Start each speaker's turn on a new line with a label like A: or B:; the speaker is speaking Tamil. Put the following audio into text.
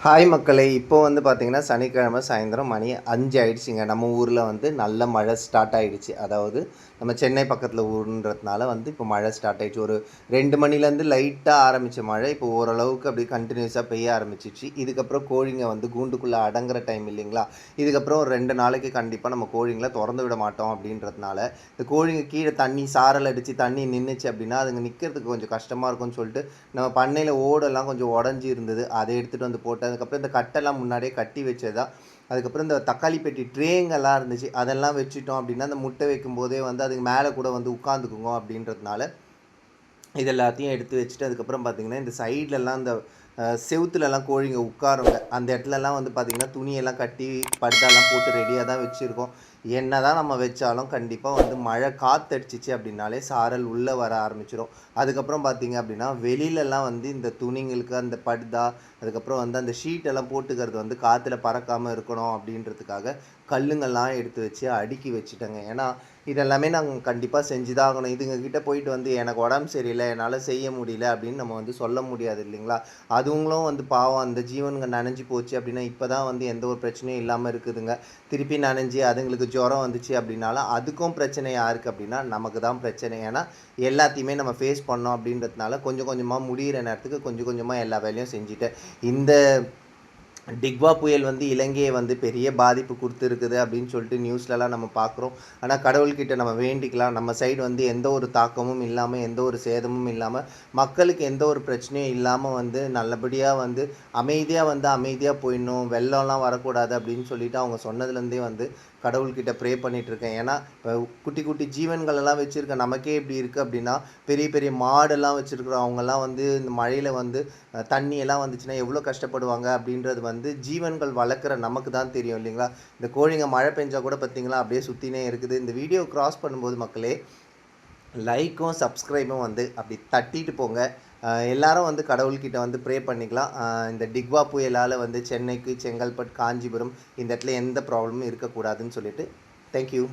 A: ஹாய் மக்களே, இப்போ வந்து பார்த்தீங்கன்னா சனிக்கிழமை சாயந்தரம் மணி 5 ஆயிடுச்சுங்க. நம்ம ஊரில் வந்து நல்ல மழை ஸ்டார்ட் ஆகிடுச்சு. அதாவது நம்ம சென்னை பக்கத்தில் ஊருன்றதுனால வந்து இப்போ மழை ஸ்டார்ட் ஆகிடுச்சு. ஒரு 2 மணிலேருந்து லைட்டாக ஆரம்பித்த மழை இப்போ ஓரளவுக்கு அப்படியே கண்டினியூஸாக பெய்ய ஆரம்பிச்சிச்சு. இதுக்கப்புறம் கோழிங்க வந்து கூண்டுக்குள்ளே அடங்குற டைம் இல்லைங்களா? இதுக்கப்புறம் ஒரு 2 நாளைக்கு கண்டிப்பாக நம்ம கோழிங்களை திறந்து விட மாட்டோம் அப்படின்றதுனால, இந்த கோழிங்க கீழே தண்ணி சாரல் அடித்து தண்ணி நின்றுச்சு அப்படின்னா அதுங்க நிற்கிறதுக்கு கொஞ்சம் கஷ்டமாக இருக்கும்னு சொல்லிட்டு நம்ம பண்ணையில் ஓடெல்லாம் கொஞ்சம் உடஞ்சி இருந்தது. அதை எடுத்துகிட்டு வந்து போட்டு அதுக்கப்புறம் இந்த கட்டெல்லாம் முன்னாடியே கட்டி வச்சதா. அதுக்கப்புறம் இந்த தக்காளி பெட்டி ட்ரேங்கெல்லாம் இருந்துச்சு. அதெல்லாம் வச்சுட்டோம் அப்படின்னா அந்த முட்டை வைக்கும்போதே வந்து அதுக்கு மேலே கூட வந்து உட்காந்துக்குங்க அப்படின்றதுனால இது எல்லாத்தையும் எடுத்து வச்சுட்டு அதுக்கப்புறம் பார்த்திங்கன்னா இந்த சைட்லலாம் இந்த செவுத்துலலாம் கோழிங்க உட்காருங்க. அந்த இடத்துலலாம் வந்து பார்த்திங்கன்னா துணியெல்லாம் கட்டி படுதாலாம் போட்டு ரெடியாக தான் வச்சுருக்கோம். என்ன தான் நம்ம வச்சாலும் கண்டிப்பாக வந்து மழை காற்றடிச்சிச்சு அப்படின்னாலே சாரல் உள்ளே வர ஆரம்பிச்சிடும். அதுக்கப்புறம் பார்த்திங்க அப்படின்னா வெளியிலலாம் வந்து இந்த துணிங்களுக்கு அந்த படுதா அதுக்கப்புறம் வந்து அந்த ஷீட்டெல்லாம் போட்டுக்கிறது வந்து காற்றுல பறக்காமல் இருக்கணும் அப்படின்றதுக்காக கல்லுங்கள்லாம் எடுத்து வச்சு அடுக்கி வச்சுட்டேங்க. ஏன்னா இதெல்லாமே நாங்கள் கண்டிப்பாக செஞ்சு தான் ஆகணும். இதுங்கக்கிட்ட போயிட்டு வந்து எனக்கு உடம்பு சரியில்லை, என்னால் செய்ய முடியல அப்படின்னு நம்ம வந்து சொல்ல முடியாது இல்லைங்களா? அதுங்களும் வந்து பாவம் அந்த ஜீவனுங்க நனைஞ்சு போச்சு அப்படின்னா இப்போ தான் வந்து எந்த ஒரு பிரச்சனையும் இல்லாமல் இருக்குதுங்க. திருப்பி நனைஞ்சி அதுங்களுக்கு ஜுரம் வந்துச்சு அப்படின்னாலும் அதுக்கும் பிரச்சனை யாருக்கு அப்படின்னா நமக்கு தான் பிரச்சனை. ஏன்னா எல்லாத்தையுமே நம்ம ஃபேஸ் பண்ணோம் அப்படின்றதுனால கொஞ்சம் கொஞ்சமாக முடிகிற நேரத்துக்கு கொஞ்சம் கொஞ்சமாக எல்லா வேலையும் செஞ்சுட்டேன். இந்த டிக்வா புயல் வந்து இலங்கையை வந்து பெரிய பாதிப்பு கொடுத்துருக்குது அப்படின்னு சொல்லிட்டு நியூஸ்லலாம் நம்ம பார்க்குறோம். ஆனால் கடவுள்கிட்ட நம்ம வேண்டிக்கலாம். நம்ம சைடு வந்து எந்த ஒரு தாக்கமும் இல்லாமல் எந்த ஒரு சேதமும் இல்லாமல் மக்களுக்கு எந்த ஒரு பிரச்சனையும் இல்லாமல் வந்து நல்லபடியாக வந்து அமைதியாக போயிடணும், வெள்ளம்லாம் வரக்கூடாது அப்படின்னு சொல்லிட்டு அவங்க சொன்னதுலேருந்தே வந்து கடவுள்கிட்ட ப்ரே பண்ணிகிட்ருக்கேன். ஏன்னா இப்போ குட்டி குட்டி ஜீவன்களெல்லாம் வச்சுருக்க நமக்கே இப்படி இருக்குது அப்படின்னா பெரிய பெரிய மாடெல்லாம் வச்சுருக்குறோம் அவங்கெல்லாம் வந்து இந்த மழையில் வந்து தண்ணியெல்லாம் வந்துச்சுன்னா எவ்வளோ கஷ்டப்படுவாங்க அப்படின்றது வந்து ஜீவன்கள் வளர்க்குற நமக்கு தான் தெரியும் இல்லைங்களா? இந்த கோழிங்க மழை பெஞ்சால் கூட பார்த்திங்களா அப்படியே சுற்றினே இருக்குது. இந்த வீடியோ க்ராஸ் பண்ணும்போது மக்களே லைக்கும் சப்ஸ்கிரைபும் வந்து அப்படி தட்டிட்டு போங்க. எல்லாரும் வந்து கடவுள்கிட்ட வந்து ப்ரே பண்ணிக்கலாம். இந்த டிக்வா புயலால் வந்து சென்னைக்கு, செங்கல்பட்டு, காஞ்சிபுரம் இந்த இடத்துல எந்த ப்ராப்ளமும் இருக்கக்கூடாதுன்னு சொல்லிட்டு தேங்க்யூ.